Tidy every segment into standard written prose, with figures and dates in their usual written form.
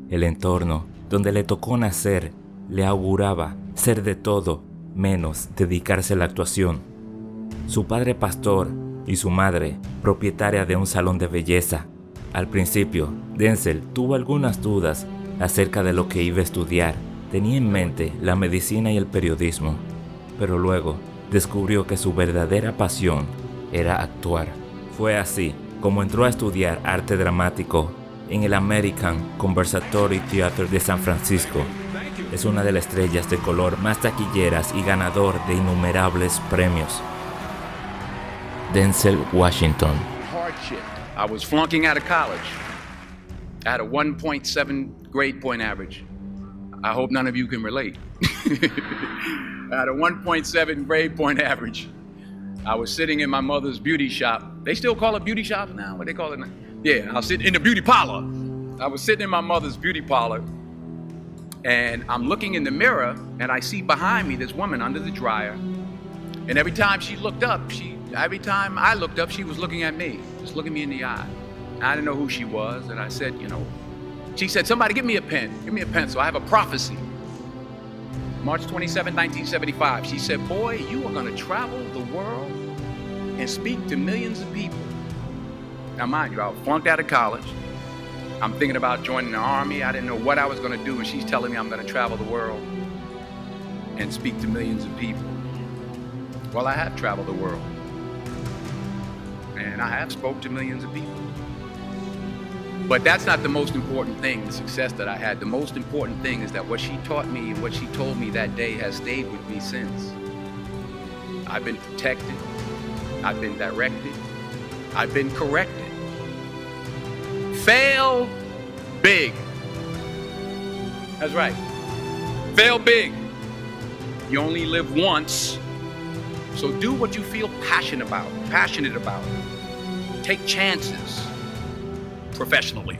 El entorno donde le tocó nacer le auguraba ser de todo menos dedicarse a la actuación. Su padre pastor y su madre propietaria de un salón de belleza. Al principio, Denzel tuvo algunas dudas acerca de lo que iba a estudiar. Tenía en mente la medicina y el periodismo, pero luego descubrió que su verdadera pasión era actuar. Fue así como entró a estudiar arte dramático en el American Conservatory Theater de San Francisco. Es una de las estrellas de color más taquilleras y ganador de innumerables premios. Denzel Washington. Hardship. I was flunking out of college. I had a 1.7 grade point average. I hope none of you can relate. I had a 1.7 grade point average. I was sitting in my mother's beauty shop. They still call it beauty shops now? What do they call it now? Yeah, I was sitting in the beauty parlor. I was sitting in my mother's beauty parlor, and I'm looking in the mirror, and I see behind me this woman under the dryer. And every time she looked up, every time I looked up, she was looking at me, just looking me in the eye. I didn't know who she was, and I said, she said, somebody give me a pen, give me a pencil. I have a prophecy. March 27, 1975, she said, boy, you are gonna travel the world and speak to millions of people. Now mind you, I was flunked out of college. I'm thinking about joining the army. I didn't know what I was gonna do, and she's telling me I'm gonna travel the world and speak to millions of people. Well, I have traveled the world, and I have spoke to millions of people. But that's not the most important thing, the success that I had. The most important thing is that what she taught me and what she told me that day has stayed with me since. I've been protected, I've been directed, I've been corrected. Fail big. That's right. Fail big. You only live once, so do what you feel passionate about. Take chances. Professionally.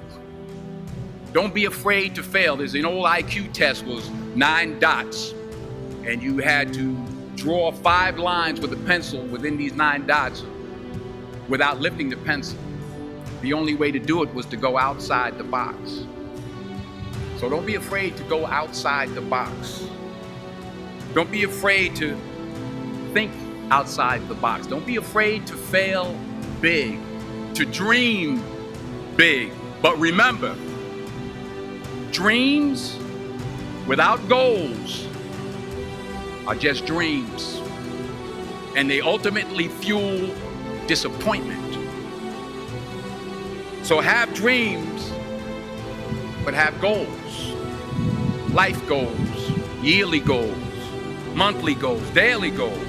Don't be afraid to fail. There's an old IQ test was 9 dots, and you had to draw 5 lines with a pencil within these 9 dots without lifting the pencil. The only way to do it was to go outside the box. So don't be afraid to go outside the box. Don't be afraid to think outside the box. Don't be afraid to fail big, to dream big. But remember, dreams without goals are just dreams, and they ultimately fuel disappointment. So have dreams, but have goals. Life goals, yearly goals, monthly goals, daily goals.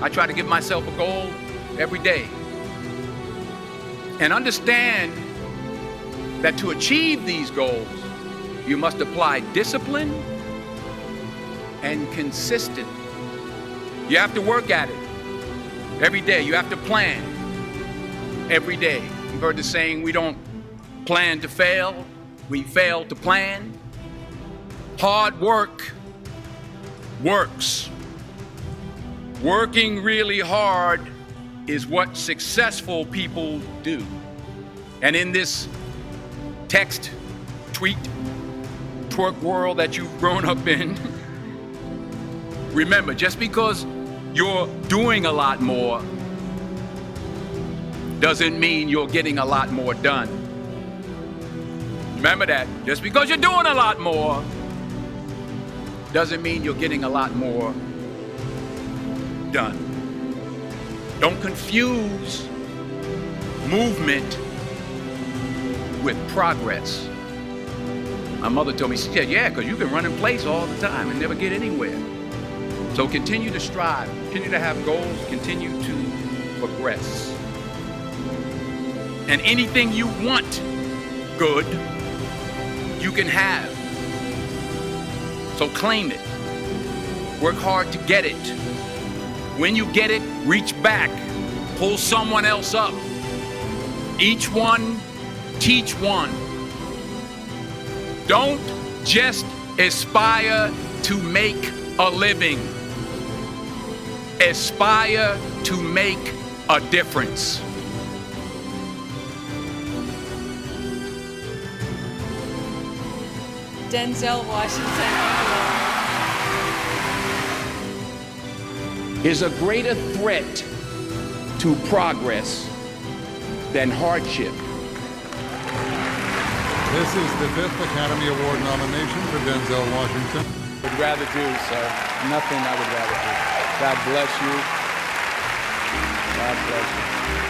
I try to give myself a goal every day. And understand that to achieve these goals, you must apply discipline and consistent. You have to work at it every day. You have to plan every day. You've heard the saying, we don't plan to fail, we fail to plan. Hard work works. Working really hard is what successful people do. And in this text, tweet, twerk world that you've grown up in, remember, just because you're doing a lot more doesn't mean you're getting a lot more done. Remember that. Just because you're doing a lot more doesn't mean you're getting a lot more done. Don't confuse movement with progress. My mother told me, she said, yeah, because you can run in place all the time and never get anywhere. So continue to strive, continue to have goals, continue to progress. And anything you want good, you can have. So claim it. Work hard to get it. When you get it, reach back. Pull someone else up. Each one, teach one. Don't just aspire to make a living. Aspire to make a difference. Denzel Washington. Is a greater threat to progress than hardship. This is the 5th Academy Award nomination for Denzel Washington. Would rather do, sir. Nothing I would rather do. God bless you. God bless you.